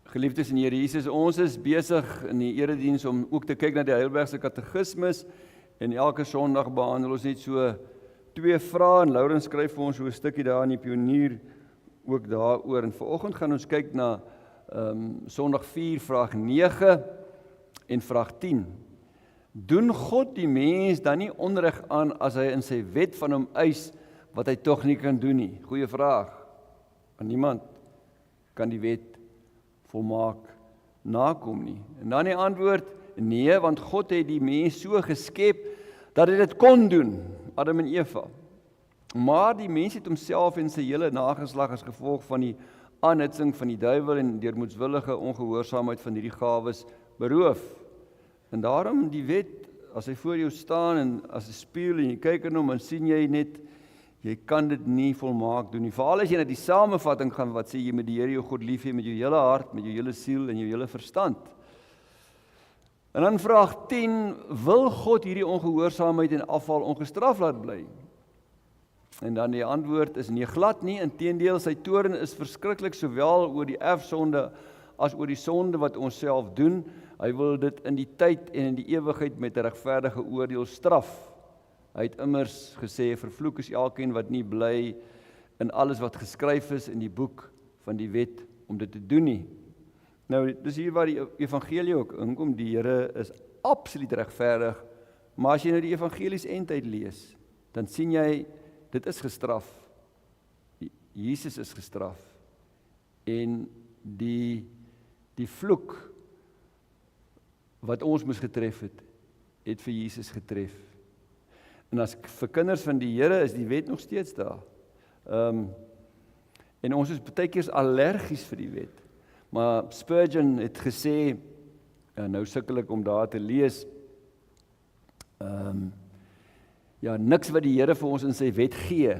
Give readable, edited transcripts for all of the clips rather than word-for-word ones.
Geliefdes in die Here Jesus, ons is besig in die erediens om ook te kyk na die Heidelbergse Katekismes en elke Sondag behandel ons net so 2 vrae en Laurens skryf vir ons so 'n stukkie daar in die Pionier ook daaroor en vanoggend gaan ons kyk na Sondag 4 vraag 9 en vraag 10. Doen God die mens dan nie onreg aan as hy in sy wet van hom eis wat hy tog nie kan doen nie? Goeie vraag. Want niemand kan die wet volmaak nakom nie. En dan die antwoord, nee, want God het die mens so geskep dat hy dit kon doen, Adam en Eva. Maar die mens het homself en sy hele nageslag as gevolg van die aanhitsing van die duiwel en deur moedswillige ongehoorsaamheid van hierdie gawes beroof. En daarom die wet, as hy voor jou staan en as 'n spieël en jy kyk in hom en sien jy net, jy kan dit nie volmaak doen nie. Veral as jy na die samevatting gaan wat sê jy moet die Here jou God lief hê met jou hele hart, met jou hele siel en jou hele verstand. En dan vraag 10, wil God hierdie ongehoorsaamheid en afval ongestraf laat bly? En dan die antwoord is nee, glad nie, inteendeel sy toorn is verskriklik sowel oor die erfsonde as oor die sonde wat ons self doen. Hy wil dit in die tyd en in die ewigheid met 'n regverdige oordeel straf. Hy het immers gesê, vervloek is elkeen wat nie bly in alles wat geskryf is in die boek van die wet om dit te doen nie. Nou, dis hier waar die evangelie ook inkom, die Here is absoluut regverdig, maar as jy nou die evangelies eindtyd lees, dan sien jy, dit is gestraf. Jesus is gestraf. En die vloek wat ons moes getref het vir Jesus getref. En as vir kinders van die Here is die wet nog steeds daar. En ons is baie keer allergies vir die wet. Maar Spurgeon het gesê, nou sukkel ek om daar te lees, ja, niks wat die Here vir ons in sy wet gee,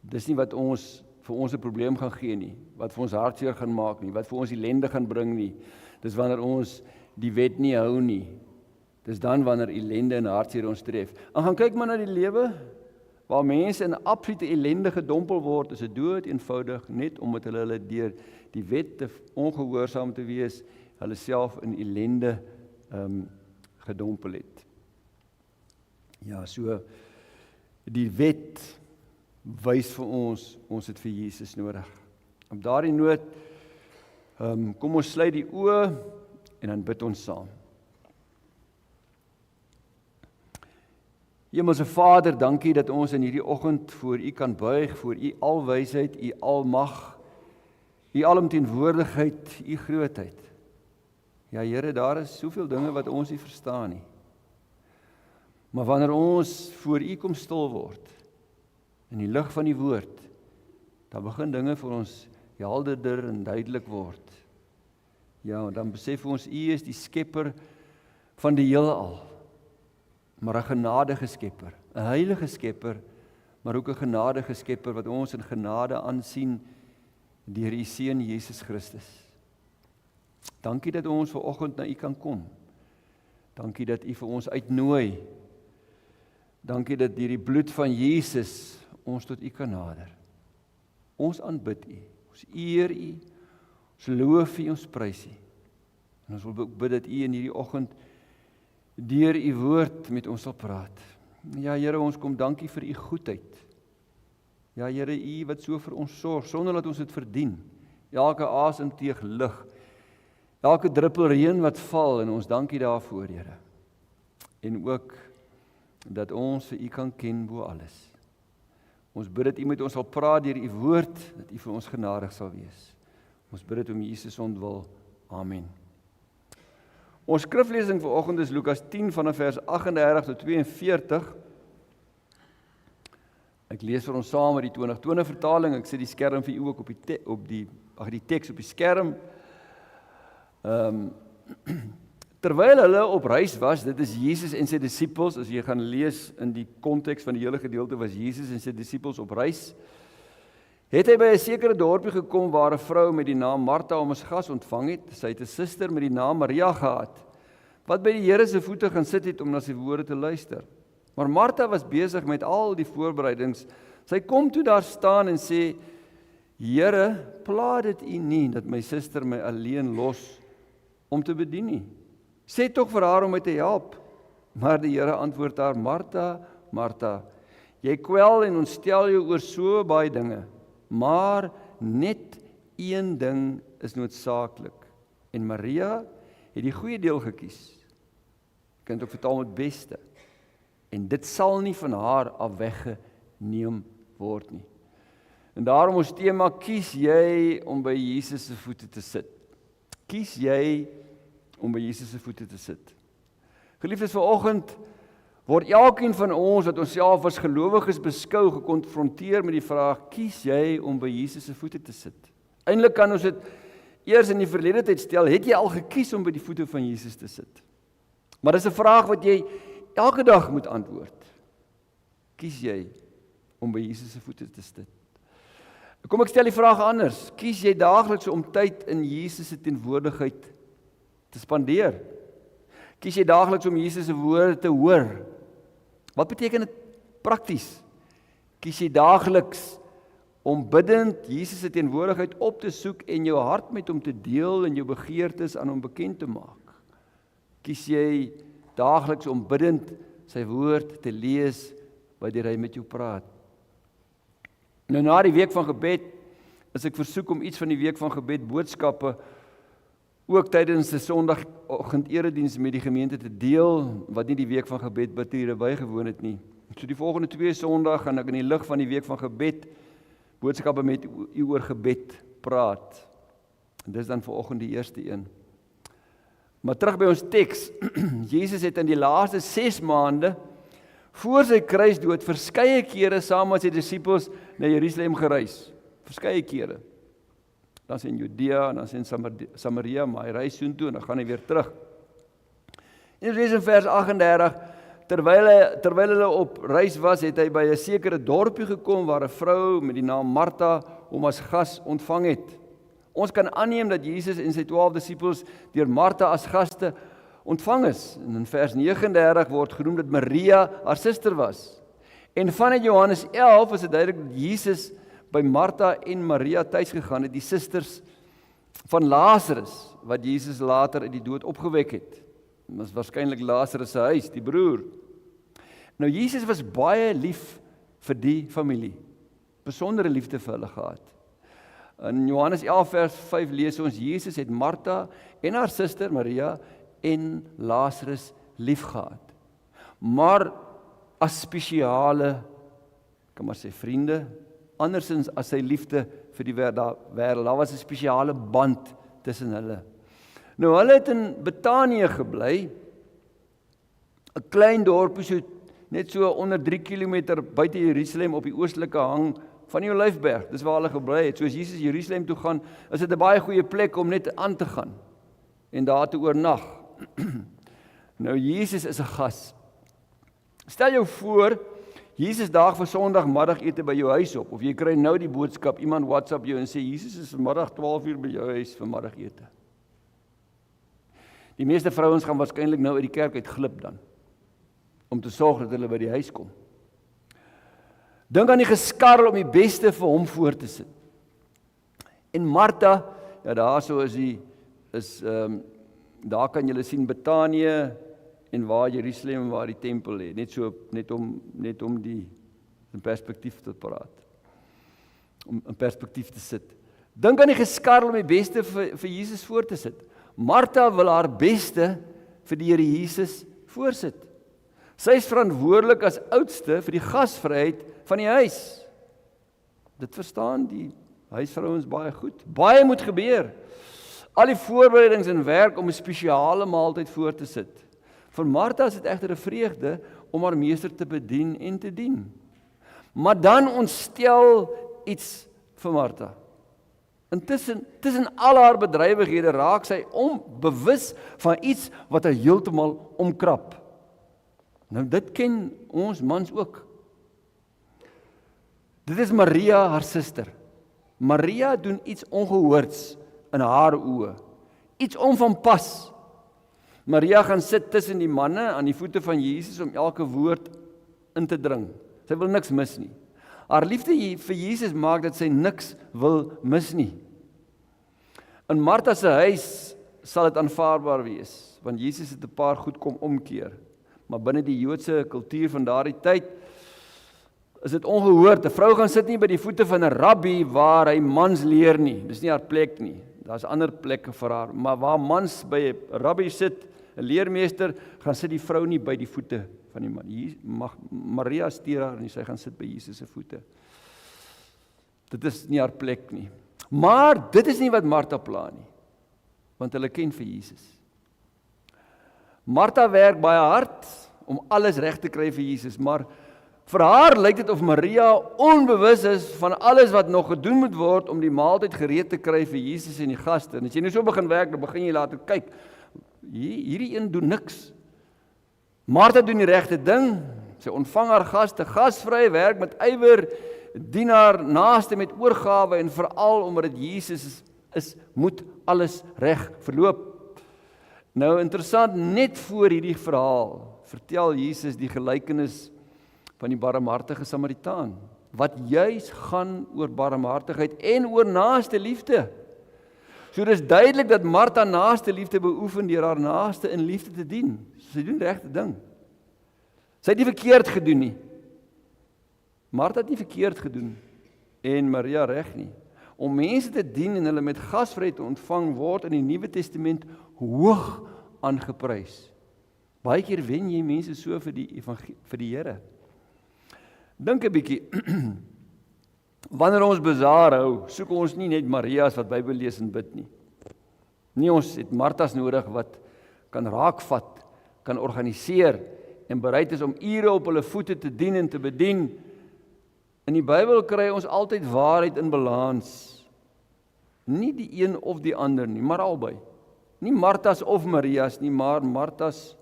dis nie wat ons vir ons 'n probleem gaan gee nie, wat vir ons hartseer gaan maak nie, wat vir ons ellende gaan bring nie. Dis wanneer ons die wet nie hou nie. Dis dan wanneer ellende en hartseer ons tref. En gaan kyk maar na die lewe, waar mense in absolute ellende gedompel word, is dit dood eenvoudig, net omdat hulle deur die wet te ongehoorsaam te wees, hulle self in ellende gedompel het. Ja, so die wet wys vir ons het vir Jesus nodig. Op daardie noot, kom ons sluit die oë en dan bid ons saam. Hemelse Vader, dankie dat ons in hierdie oggend voor U kan buig, voor U alwysheid, U almag, U alomteenwoordigheid, U grootheid. Ja Here, daar is soveel dinge wat ons nie verstaan nie. Maar wanneer ons voor U kom stil word, in die lig van die woord, dan begin dinge vir ons helderder en duidelik word. Ja, dan besef ons U is die skepper van die heelal, maar 'n genadige skepper, 'n heilige skepper, maar ook 'n genadige skepper wat ons in genade aansien deur U Seun Jesus Christus. Dankie dat ons vanoggend na U kan kom. Dankie dat U vir ons uitnooi. Dankie dat deur die bloed van Jesus ons tot U kan nader. Ons aanbid U, ons eer U, ons loof U, ons prys U. En ons wil ook bid dat U in hierdie oggend deur U woord met ons sal praat. Ja Here, ons kom dankie vir U goedheid. Ja Here, U wat so vir ons sorg, sonder dat ons dit verdien. Elke asemteug lug, elke druppel reën wat val, en ons dankie daarvoor, Here. En ook dat ons vir U kan ken bo alles. Ons bid dat U met ons sal praat deur U woord, dat U vir ons genadig sal wees. Ons bid dit om Jesus ontwil. Amen. Ons skriflesing vanoggend is Lukas 10 vanaf vers 38 tot 42. Ek lees vir ons saam met die 2020 vertaling. Ek sit die skerm vir u ook op die teks op die skerm. Terwyl hulle op reis was, dit is Jesus en sy disippels, as jy gaan lees in die konteks van die hele gedeelte, was Jesus en sy disippels op reis, het hy by 'n sekere dorpie gekom waar 'n vrou met die naam Martha hom as gas ontvang het. Sy het 'n suster met die naam Maria gehad, wat by die Here se voete gaan sit het om na sy woorde te luister. Maar Martha was besig met al die voorbereidings. Sy kom toe daar staan en sê, Here, pla dit U nie, dat my suster my alleen los om te bedien nie. Sê tog vir haar om my te help. Maar die Here antwoord haar, Martha, Martha, jy kwel en ontstel jou oor so baie dinge, maar net een ding is noodsaaklik. En Maria het die goeie deel gekies. Jy kan dit ook vertaal met beste. En dit sal nie van haar af weggeneem word nie. En daarom ons tema, kies jy om by Jesus se voete te sit. Kies jy om by Jesus se voete te sit. Geliefdes, vanoggend word elkeen van ons wat onsself as gelowiges beskou gekonfronteer met die vraag, kies jy om by Jesus se voete te sit? Eintlik kan ons dit eers in die verlede tyd stel, het jy al gekies om by die voete van Jesus te sit? Maar dis 'n vraag wat jy elke dag moet antwoord. Kies jy om by Jesus se voete te sit? Kom ek stel die vraag anders. Kies jy daagliks om tyd in Jesus se teenwoordigheid te spandeer? Kies jy daagliks om Jesus se woorde te hoor? Wat beteken dit prakties? Kies jy daagliks om bidtend Jesus se teenwoordigheid op te soek en jou hart met hom te deel en jou begeertes aan hom bekend te maak? Kies jy daagliks om bidtend sy woord te lees waardeur hy met jou praat? Nou na die week van gebed is ek versoek om iets van die week van gebed boodskappe ook tydens 'n Sondagoggend erediens met die gemeente te deel wat nie die week van gebed bidure bygewoon het nie. So die volgende 2 Sondag gaan ek in die lig van die week van gebed boodskappe met u oor gebed praat. En dis dan vanoggend die eerste een. Maar terug by ons teks. Jesus het in die laaste 6 maande voor sy kruisdood verskeie kere saam met sy disippels na Jerusalem gereis. Verskeie kere. Dan is hy in Judea en dan is hy in Samaria, maar hy reis soontoe en dan gaan hy weer terug. En ons lees in vers 38, terwyl hulle op reis was, het hy by 'n sekere dorpie gekom waar 'n vrou met die naam Martha hom as gas ontvang het. Ons kan aanneem dat Jesus en sy 12 disippels deur Martha as gaste ontvang is. En in vers 39 word genoem dat Maria haar suster was. En vanuit Johannes 11 is dit duidelik dat Jesus by Martha en Maria tuis gegaan het, die susters van Lazarus, wat Jesus later uit die dood opgewek het. Dit was waarskynlik Lazarus se huis, die broer. Nou Jesus was baie lief vir die familie. Besondere liefde vir hulle gehad. In Johannes 11 vers 5 lees ons, Jesus het Martha en haar suster Maria en Lazarus lief gehad. Maar as spesiale, kan maar sê vriende, andersins as sy liefde vir die wêreld. Daar was 'n spesiale band tussen hulle. Nou hulle het in Betanië gebly, 'n klein dorpie so net so onder 3 km buite Jerusalem op die oostelike hang van die Olyfberg. Dis waar hulle gebly het. So as Jesus Jerusalem toe gaan, is dit 'n baie goeie plek om net aan te gaan en daar te oornag. Nou Jesus is 'n gas. Stel jou voor, Jesus daag vir Sondagmiddagete by jou huis op, of jy kry nou die boodskap, iemand WhatsApp jou en sê, Jesus is vanmiddag 12 uur by jou huis vir middagete. Die meeste vrouens gaan waarskynlik nou uit die kerk uit glip dan, om te sorg dat hulle by die huis kom. Dink aan die geskarrel om die beste vir hom voor te sit. En Martha, ja daar so daar kan julle sien Betanië, en waar Jerusalem en waar die tempel lê, net om die in perspektief te praat. Om in perspektief te sit. Dink aan die geskarrel om die beste vir Jesus voor te sit. Martha wil haar beste vir die Here Jesus voorsit. Sy is verantwoordelik as oudste vir die gasvryheid van die huis. Dit verstaan die huisvrouens baie goed. Baie moet gebeur. Al die voorbereidings en werk om 'n spesiale maaltyd voor te sit. Vir Martha is dit egter 'n vreugde om haar meester te bedien en te dien. Maar dan ontstel iets vir Martha. Tussen al haar bedrywighede raak sy onbewus van iets wat haar heeltemal omkrap. Nou dit ken ons mans ook. Dit is Maria, haar suster. Maria doen iets ongehoords in haar oë. Iets onvanpas. Maria gaan sit tussen die manne aan die voete van Jesus om elke woord in te dring. Sy wil niks mis nie. Haar liefde vir Jesus maak dat sy niks wil mis nie. In Martha se huis sal dit aanvaarbaar wees, want Jesus het 'n paar goed kom omkeer. Maar binne die Joodse kultuur van daardie tyd is dit ongehoord. 'n Vrou gaan sit nie by die voete van 'n rabbi waar hy mans leer nie. Dis nie haar plek nie. Daar's ander plekke vir haar. Maar waar mans by 'n rabbi sit, 'n leermeester, gaan sit die vrou nie by die voete van die man. Maria steur haar en sy gaan sit by Jesus se voete. Dit is nie haar plek nie. Maar dit is nie wat Martha pla nie, want hulle ken vir Jesus. Martha werk baie hard om alles reg te kry vir Jesus, maar vir haar lyk dit of Maria onbewus is van alles wat nog gedoen moet word om die maaltyd gereed te kry vir Jesus en die gaste. En as jy nou so begin werk, dan begin jy later kyk, hierdie een doen niks. Martha doen die regte ding, sy ontvang haar gaste gasvry, werk met ywer, dien haar naaste met oorgawe en veral omdat dit Jesus is, moet alles reg verloop. Nou interessant, net voor hierdie verhaal vertel Jesus die gelykenis van die barmhartige Samaritaan, wat juis gaan oor barmhartigheid en oor naaste liefde. So dis duidelik dat Martha naaste liefde beoefen deur haar naaste in liefde te dien. Sy doen die regte ding. Sy het nie verkeerd gedoen nie. Martha het nie verkeerd gedoen en Maria reg nie. Om mense te dien en hulle met gasvryheid te ontvang word in die Nuwe Testament hoog aangeprys. Baie keer wen jy mense so vir die Here. Dink 'n bietjie. Wanneer ons bazaar hou, soek ons nie net Maria's wat Bybel lees en bid nie. Nie, ons het Martha's nodig wat kan raakvat, kan organiseer en bereid is om ure op hulle voete te dien en te bedien. In die Bybel kry ons altyd waarheid in balans. Nie die een of die ander nie, maar albei. Nie Martha's of Maria's nie, maar Martha's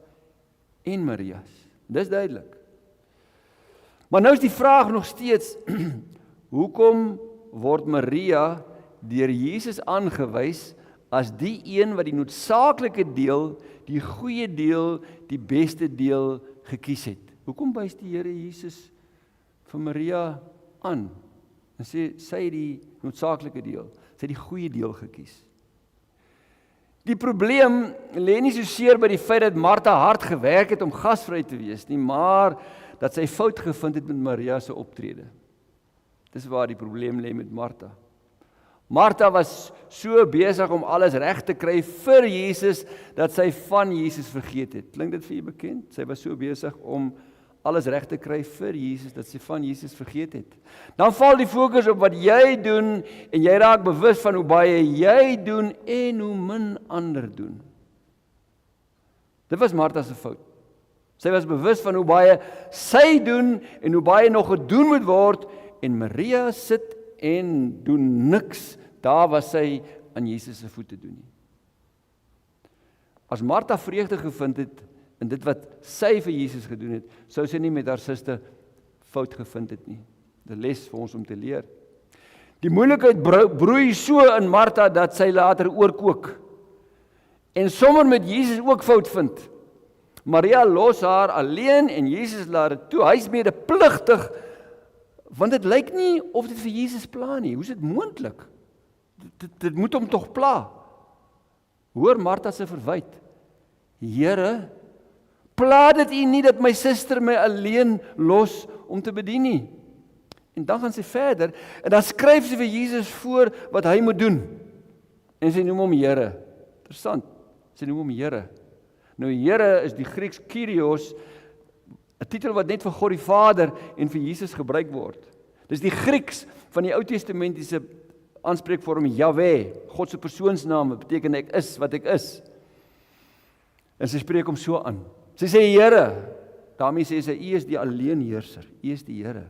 en Maria's. Dis duidelik. Maar nou is die vraag nog steeds, hoekom word Maria deur Jesus aangewys as die een wat die noodsaaklike deel, die goeie deel, die beste deel gekies het? Hoekom wys die Here Jesus vir Maria aan en sê sy het die noodsaaklike deel, sy het die goeie deel gekies? Die probleem lê nie so seer by die feit dat Martha hard gewerk het om gasvry te wees nie, maar dat sy fout gevind het met Maria se optrede. Dis waar die probleem lê met Martha. Martha was so besig om alles reg te kry vir Jesus, dat sy van Jesus vergeet het. Klink dit vir u bekend? Sy was so besig om alles reg te kry vir Jesus, dat sy van Jesus vergeet het. Dan val die fokus op wat jy doen, en jy raak bewus van hoe baie jy doen, en hoe min ander doen. Dit was Martha se fout. Sy was bewus van hoe baie sy doen, en hoe baie nog gedoen moet word, en Maria sit en doen niks, daar was sy aan Jesus se voete doen nie. As Martha vreugde gevind het in dit wat sy vir Jesus gedoen het, sou sy nie met haar suster fout gevind het nie. Dit 'n les vir ons om te leer. Die moeilikheid broei so in Martha dat sy later oorkook en sommer met Jesus ook fout vind. Maria los haar alleen en Jesus laat dit toe. Hy's medepligtig, want dit lyk nie of dit vir Jesus pla nie. Hoe is dit moontlik? Dit moet hom tog pla. Hoor Martha se verwyte. Here, pla dit u nie dat my suster my alleen los om te bedien nie? En dan gaan sy verder en dan skryf sy vir Jesus voor wat hy moet doen. En sy noem hom Here. Interessant. Sy noem hom Here. Nou Here is die Grieks Kyrios, 'n titel wat net vir God die Vader en vir Jesus gebruik word. Dis die Grieks van die Ou Testamentiese aanspreekvorm Jahwe, God se persoonsnaam, beteken ek is wat ek is. En sy spreek hom so aan. Sy sê Here, daarmee sê sy, U is die alleenheerser, U is die Here.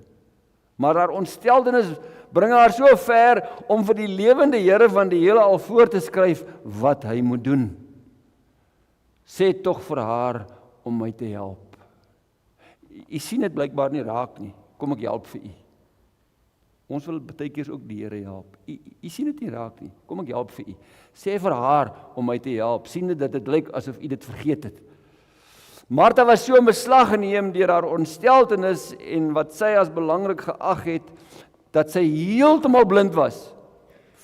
Maar haar ontsteltenis bring haar so ver om vir die lewende Here van die heelal voor te skryf wat hy moet doen. Sê tog vir haar om my te help. U sien dit blykbaar nie raak nie. Kom ek help vir u. Ons wil baie keer ook die Here help. U sien dit nie raak nie. Kom ek help vir u. Sê vir haar om my te help. Sien dit dat dit lyk asof u dit vergeet het. Martha was so in beslag geneem deur haar ontsteltenis en wat sy as belangrik geag het, dat sy heeltemal blind was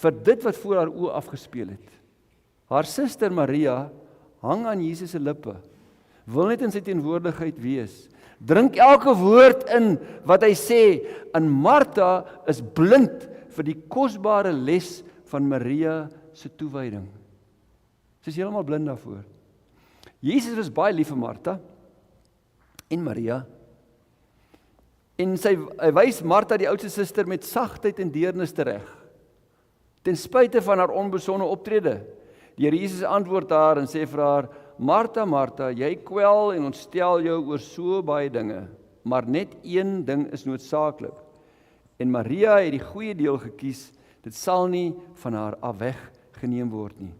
vir dit wat voor haar oë afgespeel het. Haar suster Maria hang aan Jesus se lippe, wil net in sy teenwoordigheid wees, drink elke woord in wat hy sê, en Martha is blind vir die kosbare les van Maria se toewyding. Sy is heeltemal blind daarvoor. Jesus was baie lief vir Martha en Maria, en hy wys Martha, die oudste suster, met sagtheid en deernis tereg, ten spyte van haar onbesonde optrede. Die Here Jesus antwoord haar en sê vir haar, Martha, Martha, jy kwel en ontstel jou oor so baie dinge, maar net een ding is noodsaaklik. En Maria het die goeie deel gekies, dit sal nie van haar af weggeneem word nie.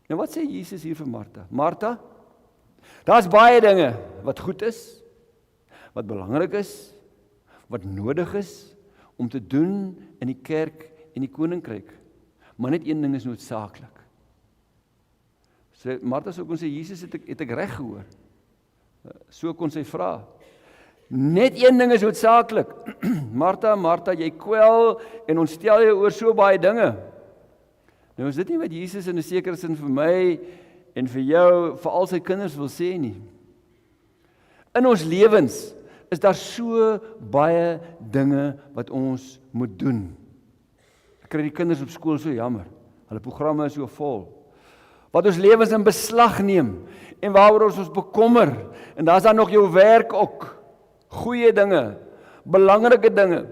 Nou wat sê Jesus hier vir Martha? Martha, daar's baie dinge wat goed is, wat belangrik is, wat nodig is om te doen in die kerk en die koninkryk, maar net een ding is noodsaaklik. Martha sou kon sê, Jesus, het ek reg gehoor? So kon sy vra. Net een ding is noodsaaklik. Martha, Martha, jy kwel en ontstel jou oor so baie dinge. Nou is dit nie wat Jesus in 'n sekere sin vir my en vir jou, vir al sy kinders wil sê nie. In ons lewens is daar so baie dinge wat ons moet doen. Ek kry die kinders op skool so jammer. Hulle programme is so vol. Wat ons lewens in beslag neem en waaroor ons bekommer. En daar's dan nog jou werk ook. Goeie dinge, belangrike dinge,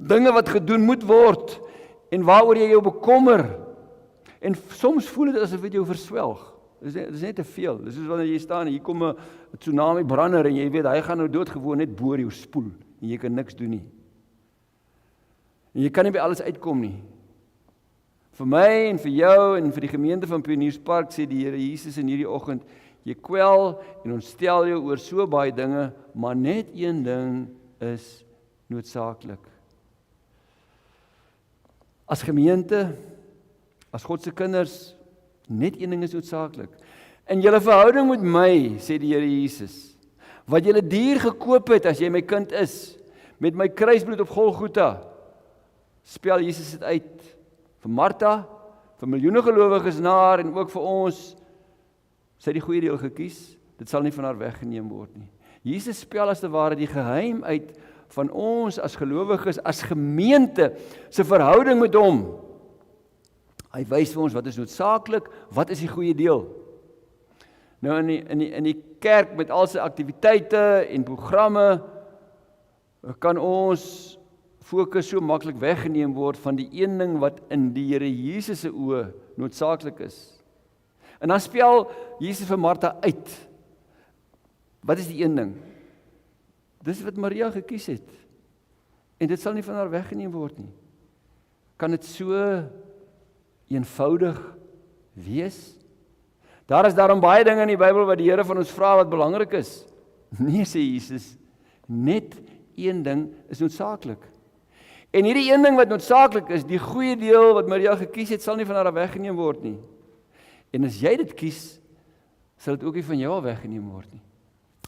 dinge wat gedoen moet word en waaroor jy jou bekommer. En soms voel dit asof dit jou verswelg. Dit is net te veel. Dis soos wanneer jy staan en hier kom 'n tsunami brander en jy weet hy gaan nou doodgewoon net bo jou spoel en jy kan niks doen nie. En jy kan nie by alles uitkom nie. Vir my en vir jou en vir die gemeente van Pionierspark sê die Here Jesus in hierdie oggend, jy kwel en ontstel jou oor so baie dinge, maar net een ding is noodsaaklik. As gemeente, as God se kinders, net een ding is noodsaaklik. In julle verhouding met my, sê die Here Jesus, wat julle duur gekoop het as jy my kind is, met my kruisbloed op Golgotha, spel Jesus dit uit vir Martha, vir miljoene gelowiges na haar en ook vir ons. Sy het die goeie deel gekies, dit sal nie van haar weggeneem word nie. Jesus spel as te ware die geheim uit van ons as gelowiges, as gemeente, se verhouding met hom. Hy wys vir ons wat is noodsaaklik, wat is die goeie deel. Nou in die kerk met al sy aktiwiteite en programme, kan ons fokus so maklik weggeneem word van die een ding wat in die Here Jesus se oë noodsaaklik is. En dan spel Jesus vir Martha uit. Wat is die een ding? Dis wat Maria gekies het. En dit sal nie van haar weggeneem word nie. Kan dit so eenvoudig wees? Daar is daarom baie dinge in die Bybel wat die Here van ons vra wat belangrik is. Nee, sê Jesus, net een ding is noodsaaklik. En hierdie een ding wat noodsaaklik is, die goeie deel wat Maria gekies het, sal nie van haar weggeneem word nie. En as jy dit kies, sal dit ook nie van jou al weggeneem word nie.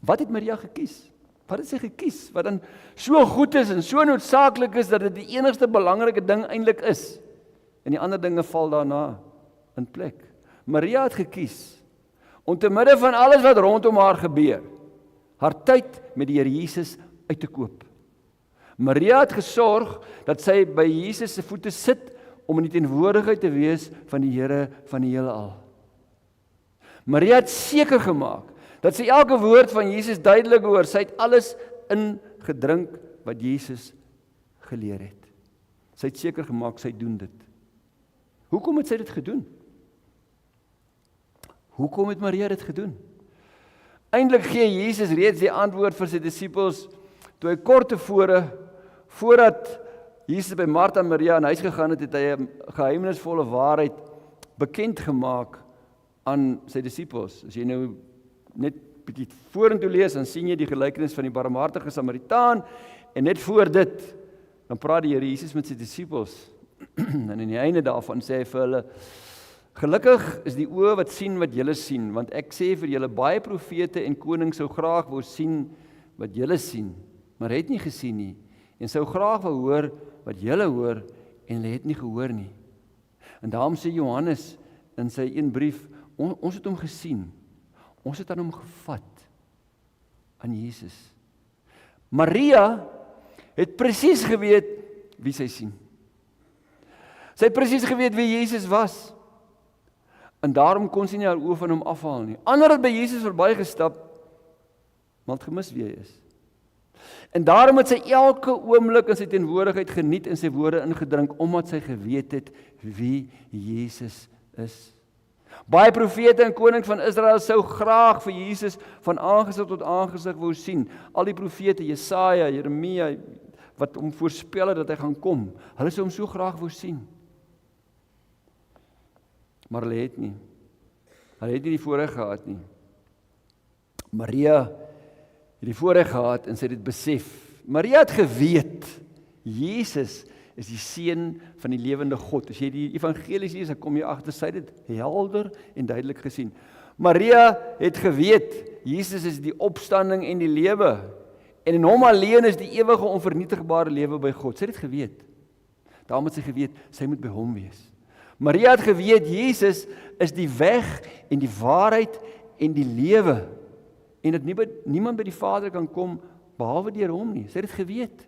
Wat het Maria gekies? Wat het sy gekies? Wat dan so goed is en so noodsaaklik is, dat dit die enigste belangrike ding eintlik is. En die ander dinge val daarna in plek. Maria het gekies om te midde van alles wat rondom haar gebeur, haar tyd met die Here Jesus uit te koop. Maria het gesorg dat sy by Jesus se voete sit om in die teenwoordigheid te wees van die Here van die heelal. Maria het seker gemaak dat sy elke woord van Jesus duidelik hoor. Sy het alles ingedrink wat Jesus geleer het. Sy het seker gemaak sy doen dit. Hoekom het sy dit gedoen? Hoekom het Maria dit gedoen? Eintlik gee Jesus reeds die antwoord vir sy disippels toe hy kort tevore, voordat Jesus by Martha en Maria in huis gegaan het, het hy 'n geheimenisvolle waarheid bekend gemaak aan sy disippels. As jy nou net bietjie vorentoe lees, dan sien jy die gelykenis van die barmhartige Samaritaan, en net voor dit, dan praat die Here Jesus met sy disippels, en aan die einde daarvan sê hy vir hulle, Gelukkig is die oë wat sien wat julle sien, want ek sê vir julle, baie profete en konings sou graag wou sien wat julle sien, maar het nie gesien nie, en sou graag wou hoor wat julle hoor, en hulle het nie gehoor nie. En daarom sê Johannes in sy een brief, ons het hom gesien, ons het aan hom gevat, aan Jesus. Maria het presies geweet wie sy sien. Sy het presies geweet wie Jesus was. En daarom kon sy nie haar oë van hom afhaal nie. Ander het by Jesus verbygestap, maar het gemis wie hy is. En daarom het sy elke oomblik in sy teenwoordigheid geniet en sy woorde ingedrink, omdat sy geweet het wie Jesus is. Baie profete en konings van Israel sou graag vir Jesus van aangesig tot aangesig wou sien. Al die profete, Jesaja, Jeremia, wat hom voorspel het dat hy gaan kom, hulle sou hom so graag wou sien. Maar hulle het nie. Hulle het nie die voorreg gehad nie. Maria het die voorreg gehad en sy het dit besef. Maria het geweet, Jesus is die seun van die lewende God. As jy die evangelies lees, dan kom jy agter, sy het dit helder en duidelik gesien. Maria het geweet, Jesus is die opstanding en die lewe. En in hom alleen is die ewige onvernietigbare lewe by God. Sy het dit geweet. Daarom het sy geweet, sy moet by hom wees. Maria het geweet, Jesus is die weg en die waarheid en die lewe. En dat niemand by die Vader kan kom, behalwe deur hom nie. Sy het dit geweet.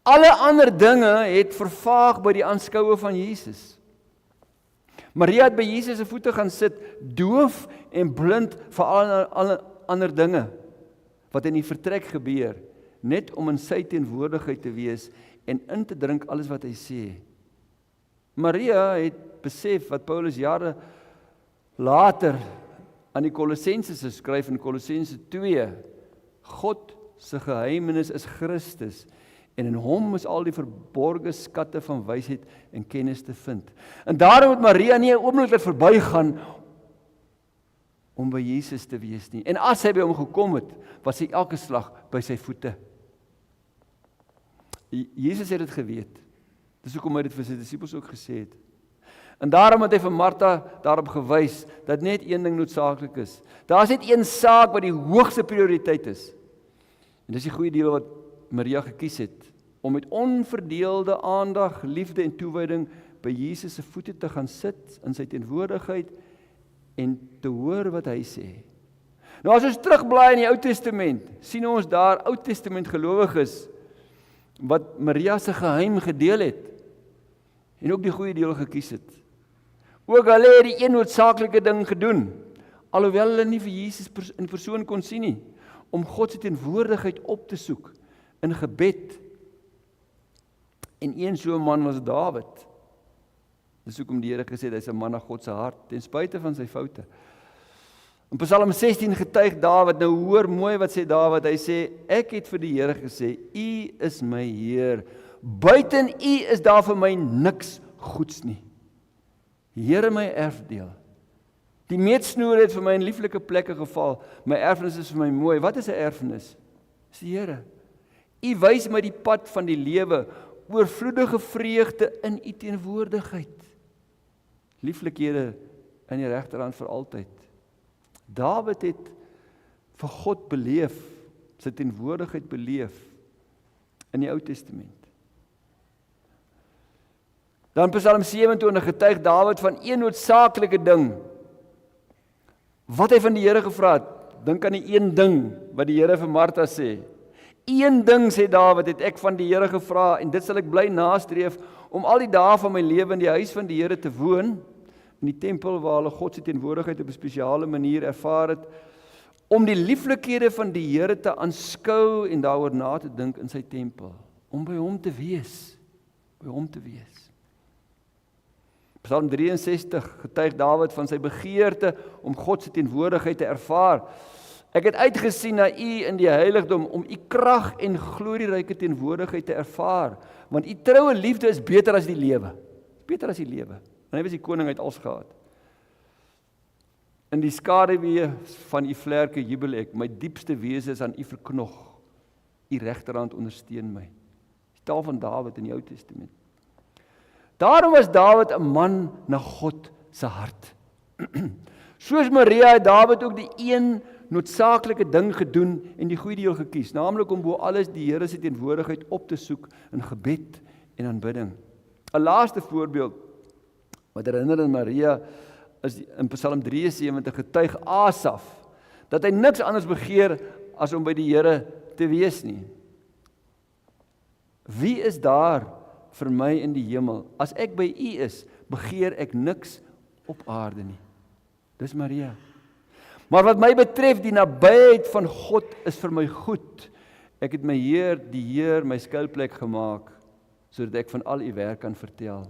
Alle ander dinge het vervaag by die aanskoue van Jesus. Maria het by Jesus se voete gaan sit, doof en blind vir alle ander dinge, wat in die vertrek gebeur, net om in sy teenwoordigheid te wees en in te drink alles wat hy sê. Maria het besef wat Paulus jare later aan die Kolossense skryf in Kolossense 2, God se geheimenis is Christus, en in hom is al die verborgde skatte van wysheid en kennis te vind. En daarom het Maria nie 'n oomblik laat verbygaan om by Jesus te wees nie. En as sy by hom gekom het, was sy elke slag by sy voete. Jesus het dit geweet. Dis hoekom hy dit vir sy disippels ook gesê het. En daarom het hy vir Martha daarop gewys dat net een ding noodsaaklik is. Daar is net een saak wat die hoogste prioriteit is. En dis die goeie deel wat Maria gekies het, om met onverdeelde aandag, liefde en toewyding by Jesus se voete te gaan sit in sy teenwoordigheid en te hoor wat hy sê. Nou as ons terugblaai in die Ou Testament, sien ons daar Ou Testament gelowiges wat Maria se geheim gedeel het en ook die goeie deel gekies het. Ook hulle het die een noodsaaklike ding gedoen, alhoewel hulle nie vir Jesus in persoon kon sien nie, om God se teenwoordigheid op te soek in gebed. En een so 'n man was Dawid. Dis hoekom die Here gesê het hy's 'n man na God se hart, ten spyte van sy foute. In Psalm 16 getuig Dawid, nou hoor mooi wat sê Dawid, hy sê, ek het vir die Here gesê, U is my Heer, buiten U is daar vir my niks goeds nie. Here my erfdeel. Die meetsnoer het vir my in lieflike plekke geval, my erfenis is vir my mooi. Wat is 'n erfenis? Dis die Here. U wys my die pad van die lewe, oorvloedige vreugde in U teenwoordigheid. Lieflikhede in die regterhand vir altyd. Dawid het vir God beleef, sy teenwoordigheid beleef in die Ou Testament. Dan Psalm 27 getuig Dawid van een noodsaaklike ding, wat hy van die Here gevra het. Dink aan die een ding wat die Here vir Martha sê. Een ding, sê Dawid, het ek van die Here gevra, en dit sal ek bly nastreef, om al die dae van my lewe in die huis van die Here te woon, in die tempel waar hulle God se teenwoordigheid op 'n spesiale manier ervaar het, om die lieflikhede van die Here te aanskou en daaroor na te dink in sy tempel, om by hom te wees, Psalm 63 getuig Dawid van sy begeerte om God se teenwoordigheid te ervaar. Ek het uitgesien na U in die heiligdom om U krag en glorieryke teenwoordigheid te ervaar, want U troue liefde is beter as die lewe. Beter as die lewe. En hy was die koning uit als gehad. In die skaduwee van U vlerke jubel ek, my diepste wese is aan U verknog. U regterhand ondersteun my. Die taal van Dawid in die Ou Testament. Daarom was Dawid 'n man na God se hart. Soos Maria het Dawid ook die een noodsaaklike ding gedoen en die goeie deel gekies, naamlik om bo alles die Here se teenwoordigheid op te soek in gebed en aanbidding. 'n Laaste voorbeeld wat herinner aan Maria is in Psalm 73 getuig Asaf dat hy niks anders begeer as om by die Here te wees nie. Wie is daar vir my in die hemel? As ek by U is, begeer ek niks op aarde nie. Dis Maria. Maar wat my betref, die nabyheid van God is vir my goed. Ek het my Heer, die Heer, my skuilplek gemaak, sodat ek van al U werk kan vertel.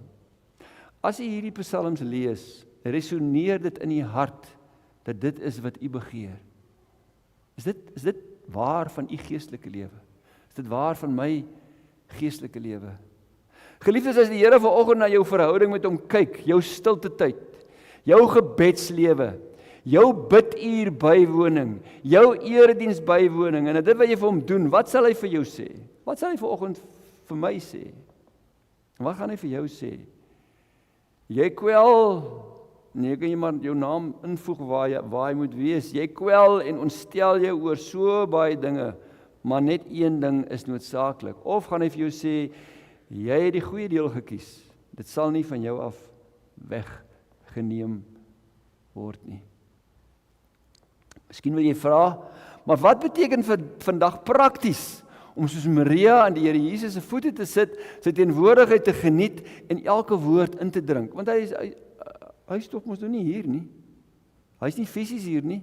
As U hierdie psalms lees, resoneer dit in U hart, dat dit is wat U begeer. Is dit waar van U geestelike lewe? Is dit waar van my geestelike lewe? Geliefdes, as die Here vanoggend na jou verhouding met hom kyk, jou stilte tyd, jou gebedslewe, jou biduur bywoning, jou erediens bywoning, en dit wat jy vir hom doen, wat sal hy vir jou sê? Wat sal hy vanoggend vir my sê? Wat gaan hy vir jou sê? Jy kwel, nee, kan jy maar jou naam invoeg waar hy moet wees, jy kwel en ontstel jou oor so baie dinge, maar net een ding is noodsaaklik. Of gaan hy vir jou sê, jy het die goeie deel gekies, dit sal nie van jou af weggeneem word nie. Miskien wil jy vra, maar wat beteken vandag prakties om soos Maria aan die Here Jesus se voete te sit, sy teenwoordigheid te geniet en elke woord in te drink? Want hy is tog mos nou nie hier nie. Hy is nie fisies hier nie.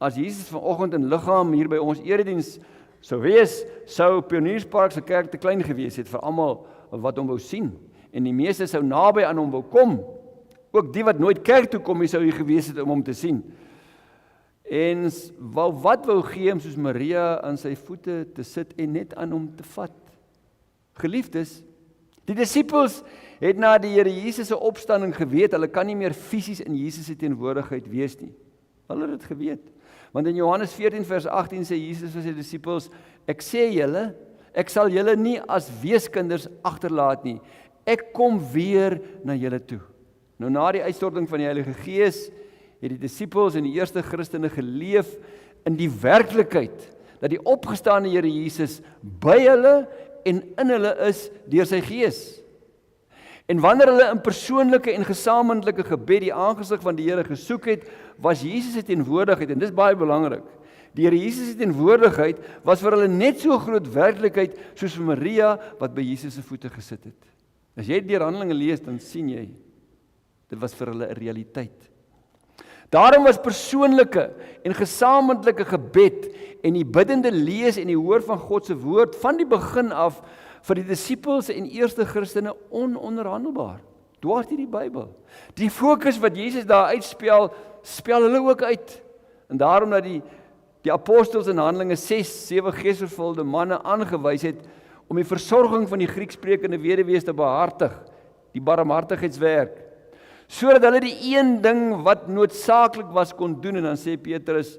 As Jesus vanoggend in liggaam hier by ons erediens sou wees, sou Pionierspark se kerk te klein gewees het vir almal wat hom wou sien. En die meeste sou naby aan hom wou kom. Ook die wat nooit kerk toe kom, sou hier gewees het om hom te sien. En wat wou gee hom soos Maria aan sy voete te sit en net aan hom te vat? Geliefdes, die disippels het na die Here Jesus se opstanding geweet, hulle kan nie meer fisies in Jesus se teenwoordigheid wees nie. Hulle het dit geweet. Want in Johannes 14 vers 18 sê Jesus vir sy disippels, ek sê julle, ek sal julle nie as weeskinders agterlaat nie. Ek kom weer na julle toe. Nou na die uitstorting van die Heilige Gees, het die disippels en die eerste Christene geleef in die werklikheid, dat die opgestaane Here Jesus by hulle en in hulle is deur sy Gees. En wanneer hulle in persoonlike en gesamentlike gebed die aangesig van die Here gesoek het, was Jesus se teenwoordigheid, en dis baie belangrik, die Here Jesus se teenwoordigheid was vir hulle net so groot werklikheid soos vir Maria wat by Jesus se voete gesit het. As jy deur Handelinge lees, dan sien jy, dit was vir hulle 'n realiteit. Daarom was persoonlike en gesamentlike gebed en die biddende lees en die hoor van God se woord van die begin af vir die disippels en eerste Christene ononderhandelbaar. Dwars deur die Bybel. Die fokus wat Jesus daar uitspel, spel hulle ook uit. En daarom dat die apostels in Handelinge 6, 7 geesvervulde manne aangewys het om die versorging van die Grieksprekende weduwees te behartig, die barmhartigheidswerk, sodat hulle die een ding wat noodsaaklik was kon doen, en dan sê Petrus,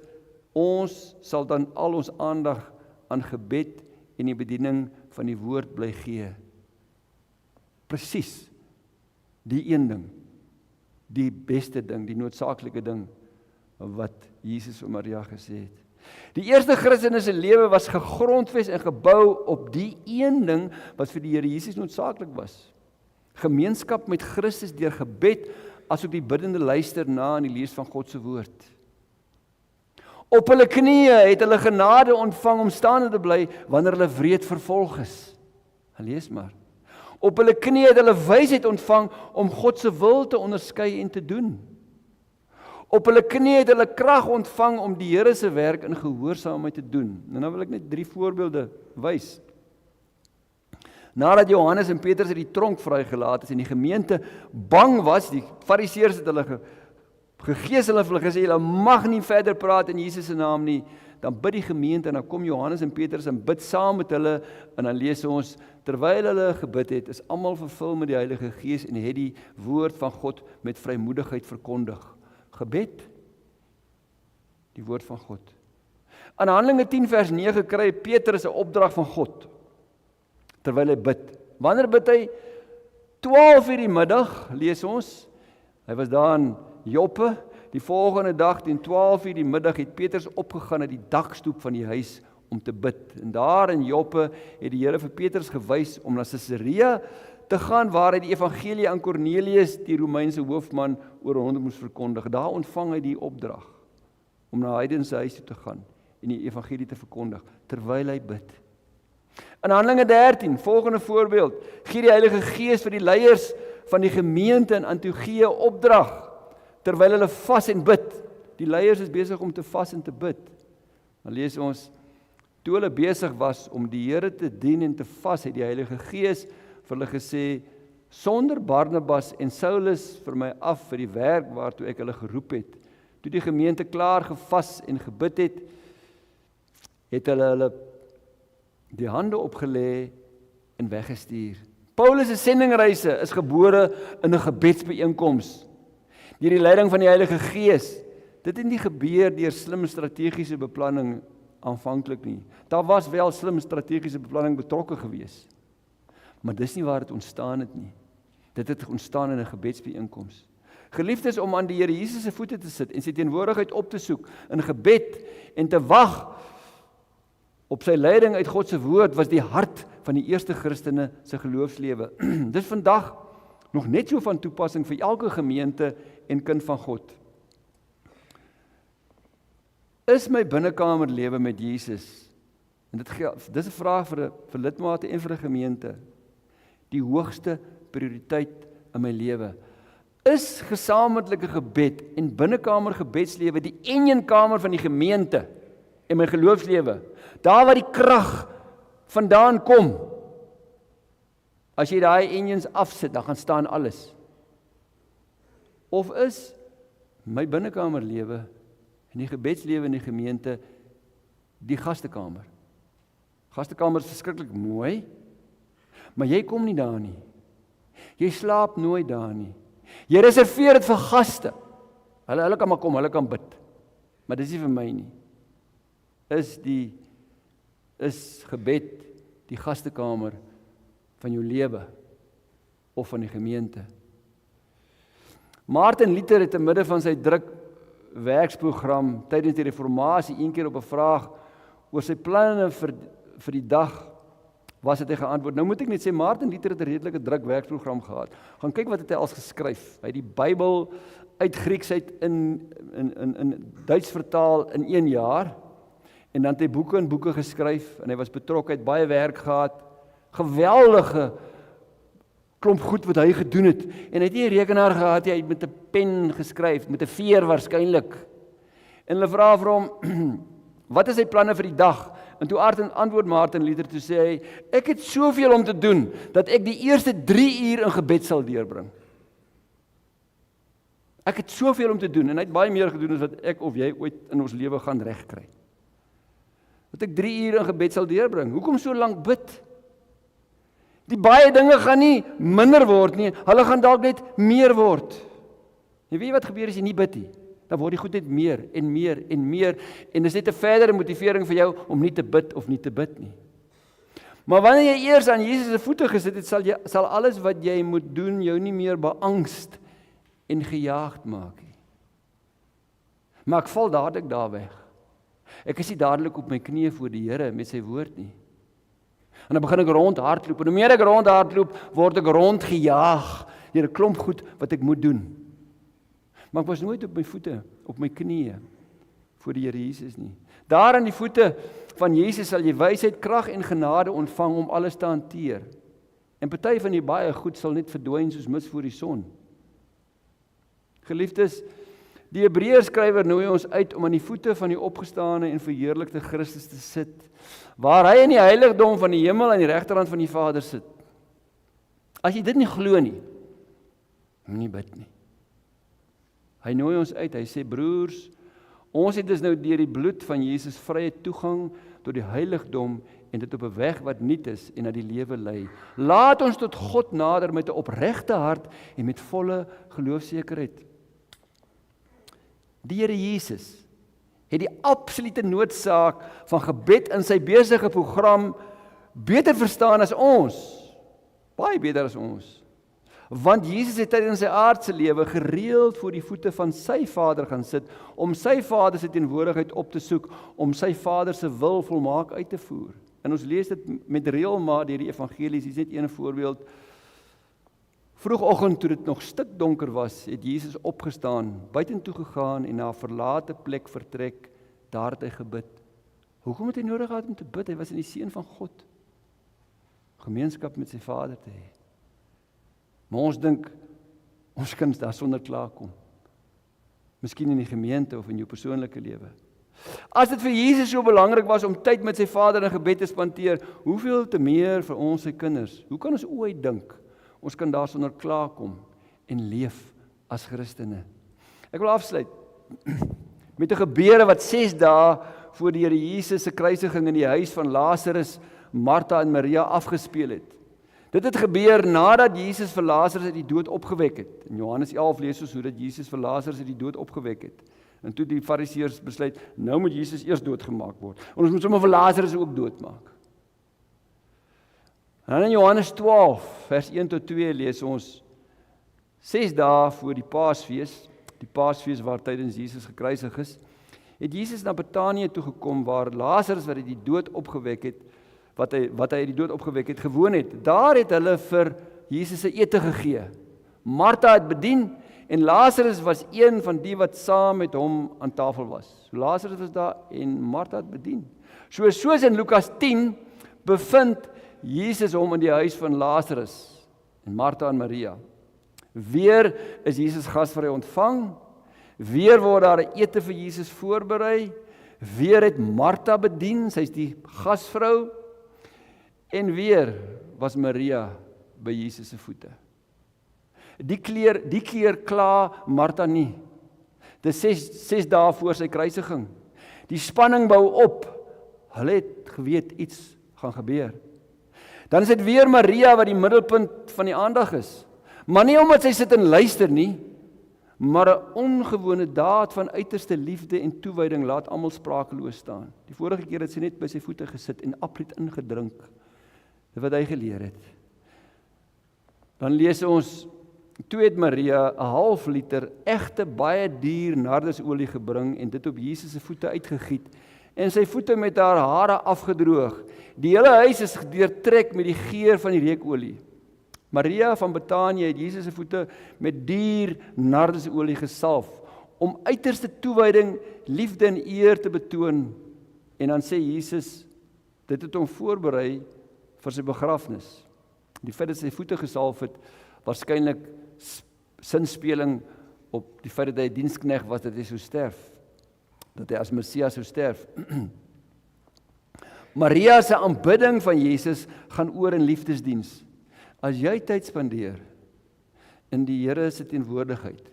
ons sal dan al ons aandag aan gebed en die bediening van die woord bly gee. Presies, die een ding, die beste ding, die noodsaaklike ding, wat Jesus vir Maria gesê het. Die eerste Christene se lewe was gegrondves en gebou op die een ding wat vir die Here Jesus noodsaaklik was. Gemeenskap met Christus deur gebed, asook die biddende luister na en die lees van God se woord. Op hulle knieë het hulle genade ontvang om staande te bly wanneer hulle wreed vervolg is. Lees maar. Op hulle knieë het hulle wysheid ontvang om God se wil te onderskei en te doen. Op hulle knieë het hulle krag ontvang om die Here se werk in gehoorsaamheid te doen. En nou wil ek net 3 voorbeelde wys. Nadat Johannes en Petrus uit die tronk vrygelaat is en die gemeente bang was, die fariseërs het hulle gegeesel en hulle gesê, julle mag nie verder praat in Jesus se naam nie, dan bid die gemeente en dan kom Johannes en Petrus en bid saam met hulle en dan lees ons, terwyl hulle gebid het, is almal vervul met die Heilige Gees en het die woord van God met vrymoedigheid verkondig. Gebed, die woord van God. In Handelinge 10 vers 9 kry Petrus 'n opdrag van God, terwyl hy bid. Wanneer bid hy? 12 uur die middag, lees ons, Hy was daar in Joppe. Die volgende dag, teen 12:00 die middag, het Petrus opgegaan na die dakstoep van die huis om te bid. En daar in Joppe het die Here vir Petrus gewys om na Caesarea te gaan, waar hy die evangelie aan Cornelius, die Romeinse hoofman, oor hom moes verkondig. Daar ontvang hy die opdrag om na heidense huis toe te gaan en die evangelie te verkondig, terwyl hy bid. In Handelinge 13, volgende voorbeeld, gee die Heilige Gees vir die leiers van die gemeente in Antiochië opdrag, terwyl hulle vas en bid. Die leiers is besig om te vas en te bid. Dan lees ons, toe hulle besig was om die Here te dien en te vas, het die Heilige Gees vir hulle gesê, sonder Barnabas en Saulus vir my af vir die werk waartoe ek hulle geroep het. Toe die gemeente klaar gevas en gebid het hulle die hande opgelê en weggestuur. Paulus se sendingreise is gebore in 'n gebedsbyeenkoms deur die leiding van die Heilige Gees. Dit het nie gebeur deur slim strategiese beplanning aanvanklik nie. Daar was wel slim strategiese beplanning betrokke gewees. Maar dis nie waar dit ontstaan het nie. Dit het ontstaan in 'n gebedsbyeenkoms. Geliefdes, om aan die Here Jesus se voete te sit en sy teenwoordigheid op te soek in gebed en te wag op sy leiding uit God se woord was die hart van die eerste Christene se geloofslewe. Dis vandag nog net so van toepassing vir elke gemeente en kind van God. Is my binnekamerlewe met Jesus, en dis 'n vraag vir lidmate en vir 'n gemeente, die hoogste prioriteit in my lewe? Is gesamentlike gebed en binnekamer gebedslewe die eenkamer van die gemeente en my geloofslewe? Daar waar die krag vandaan kom. As jy daai engines afsit, dan gaan staan alles. Of is my binnekamerlewe en die gebedslewe in die gemeente die gastekamer? Gastekamer is verskriklik mooi, maar jy kom nie daar nie. Jy slaap nooit daar nie. Jy reserveer dit vir gaste. Hulle kan maar kom, hulle kan bid. Maar dis nie vir my nie. Is gebed die gastekamer van jou lewe of van die gemeente? Martin Luther het in midde van sy druk werksprogram tydens die reformatie een keer op 'n vraag oor sy planne vir die dag was het hy geantwoord. Nou moet ek net sê, Martin Luther het 'n redelike druk werksprogram gehad. Gaan kyk wat het hy als geskryf. Hy het die Bybel uit Grieks uit in Duits vertaal in 1 jaar. En dan het hy boeke en boeke geskryf, en hy was betrokke, het baie werk gehad, geweldige klomp goed wat hy gedoen het, en hy het nie 'n rekenaar gehad, hy het met 'n pen geskryf, met 'n veer waarskynlik, en hulle vra vir hom, wat is sy planne vir die dag? En toe antwoord Martin Luther, toe sê hy, ek het soveel om te doen, dat ek die eerste 3 uur in gebed sal deurbring. Ek het soveel om te doen, en hy het baie meer gedoen as wat ek of jy ooit in ons lewe gaan regkry. Dat ek 3 uur in gebed sal deurbring. Hoekom so lank bid? Die baie dinge gaan nie minder word nie, hulle gaan dalk net meer word. En weet jy wat gebeur as jy nie bid nie? Dan word die goed net meer en meer en meer, en dis net 'n verdere motivering vir jou om nie te bid of nie te bid nie. Maar wanneer jy eers aan Jesus se voete gesit het, sal alles wat jy moet doen jou nie meer beangst en gejaagd maak nie. Maar ek val dadelik daar weg. Ek is nie dadelik op my knieë voor die Here met sy woord nie. En dan begin ek rondhardloop, en hoe meer ek rondhardloop, word ek rondgejaag deur 'n klomp goed wat ek moet doen. Maar ek was nooit op my voete, op my knieë voor die Here Jesus nie. Daar aan die voete van Jesus sal jy wysheid, krag en genade ontvang om alles te hanteer. En party van die baie goed sal net verdwyn soos mis voor die son. Geliefdes, die Hebreërskrywer nooi ons uit om aan die voete van die opgestane en verheerlikte Christus te sit, waar hy in die heiligdom van die hemel aan die regterhand van die Vader sit. As jy dit nie glo nie, moenie bid nie. Hy nooi ons uit, hy sê, broers, ons het dus nou deur die bloed van Jesus vrye toegang tot die heiligdom en dit op 'n weg wat nuut is en na die lewe lei. Laat ons tot God nader met 'n opregte hart en met volle geloofsekerheid. Die Here Jesus het die absolute noodsaak van gebed in sy besige program beter verstaan as ons. Baie beter as ons. Want Jesus het tydens sy aardse lewe gereeld voor die voete van sy Vader gaan sit, om sy Vader se teenwoordigheid op te soek, om sy Vader se wil volmaak uit te voer. En ons lees dit met reëlmaat deur die evangelies. Hier is net een voorbeeld. Vroegoggend, toe dit nog stikdonker was, het Jesus opgestaan, buitentoe gegaan en na 'n verlate plek vertrek. Daar het hy gebid. Hoekom het hy nodig gehad om te bid? Hy was in die seun van God. Gemeenskap met sy Vader te hê. Maar ons dink, ons kan daar sonder klaarkom. Miskien in die gemeente of in jou persoonlike lewe. As dit vir Jesus so belangrik was om tyd met sy Vader in gebed te spandeer, hoeveel te meer vir ons sy kinders? Hoe kan ons ooit dink, ons kan daar sonder klaarkom en leef as Christene? Ek wil afsluit met 'n gebeure wat 6 dae voor die Here Jesus se kruisiging in die huis van Lazarus, Martha en Maria afgespeel het. Dit het gebeur nadat Jesus vir Lazarus uit die dood opgewek het. In Johannes 11 lees ons hoe dat Jesus vir Lazarus uit die dood opgewek het. En toe die Fariseërs besluit, nou moet Jesus eers doodgemaak word. En ons moet sommer vir Lazarus ook doodmaak. En in Johannes 12, vers 1 tot 2 lees ons 6 dae voor die Paasfees waar tydens Jesus gekruisig is, het Jesus na Betanië toe gekom waar Lazarus wat hy uit die dood opgewek het, wat hy uit die dood opgewek het, gewoon het. Daar het hulle vir Jesus se ete gegee. Martha het bedien en Lazarus was een van die wat saam met hom aan tafel was. So Lazarus was daar en Martha het bedien. Soos in Lukas 10 bevind Jesus hom in die huis van Lazarus en Martha en Maria. Weer is Jesus gasvry ontvang. Weer word daar 'n ete vir Jesus voorberei. Weer het Martha bedien, sy's die gasvrou. En weer was Maria by Jesus se voete. Die keer kla Martha nie. Dis 6 dae voor sy kruisiging. Die spanning bou op. Hulle het geweet iets gaan gebeur. Dan is dit weer Maria wat die middelpunt van die aandag is. Maar nie omdat sy sit en luister nie, maar 'n ongewone daad van uiterste liefde en toewyding laat almal sprakeloos staan. Die vorige keer het sy net by sy voete gesit en absoluut ingedrink. Dit wat hy geleer het. Dan lees ons, toe het Maria 'n half liter egte baie duur nardesolie gebring en dit op Jesus se voete uitgegiet en sy voete met haar hare afgedroog. Die hele huis is deurtrek met die geur van die reukolie. Maria van Betanië het Jesus se voete met duur nardesolie gesalf om uiterste toewyding, liefde en eer te betoon. En dan sê Jesus, dit het hom voorberei vir sy begrafnis. Die feit dat sy voete gesalf het, waarskynlik sinspeling op die feit dat hy 'n diensknegt was, dat hy sou sterf. Dat hy as Messias sou sterf. Maria se aanbidding van Jesus gaan oor in liefdesdiens. As jy tyd spandeer in die Here se teenwoordigheid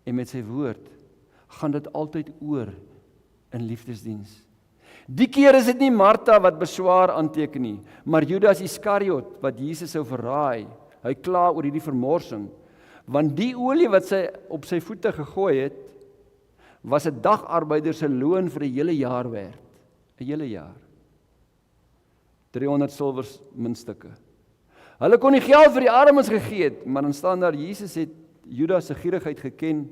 en met sy woord, gaan dit altyd oor in liefdesdiens. Die keer is dit nie Martha wat beswaar aanteken nie, maar Judas Iskariot wat Jesus sou verraai. Hy kla oor hierdie vermorsing, want die olie wat sy op sy voete gegooi het, was 'n dagarbeider se loon vir 'n hele jaar werd. 'n Hele jaar. 300 silwer muntstukke. Hulle kon nie geld vir die armes gegee het, maar dan staan daar, Jesus het Judas se gierigheid geken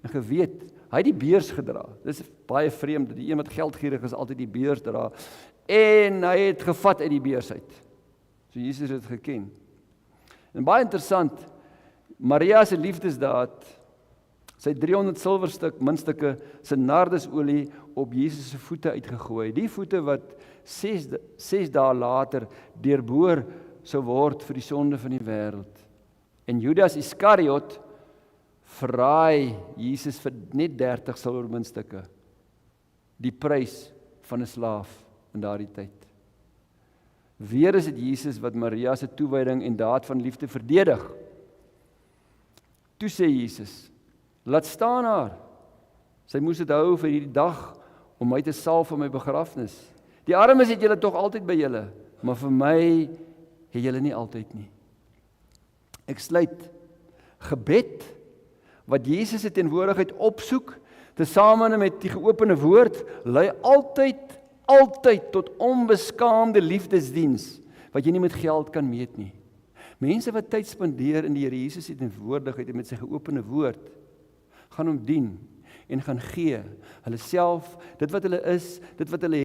en geweet. Hy het die beurs gedra. Dis baie vreemd, dat die een wat geldgierig is altyd die beurs dra. En hy het gevat uit die beurs uit. So Jesus het geken. En baie interessant, Maria se liefdesdaad, sy 300 muntstukke se nardesolie op Jesus se voete uitgegooi. Die voete wat 6 dae later deurboor sou word vir die sonde van die wêreld. En Judas Iskariot verraai Jesus vir net 30 silwermuntstukke. Die prys van 'n slaaf in daardie tyd. Weer is dit Jesus wat Maria se toewyding en daad van liefde verdedig. Toe sê Jesus, laat staan haar. Sy moes dit hou vir hierdie dag om my te salf vir my begrafnis. Die armes het julle tog altyd by julle, maar vir my het julle nie altyd nie. Ek sluit. Gebed wat Jesus se teenwoordigheid opsoek, tesame met die geopende woord, lei altyd tot onbeskaamde liefdesdiens wat jy nie met geld kan meet nie. Mense wat tyd spandeer in die Here Jesus se teenwoordigheid en met sy geopende woord, gaan hom dien en gaan gee, hulle self, dit wat hulle is, dit wat hulle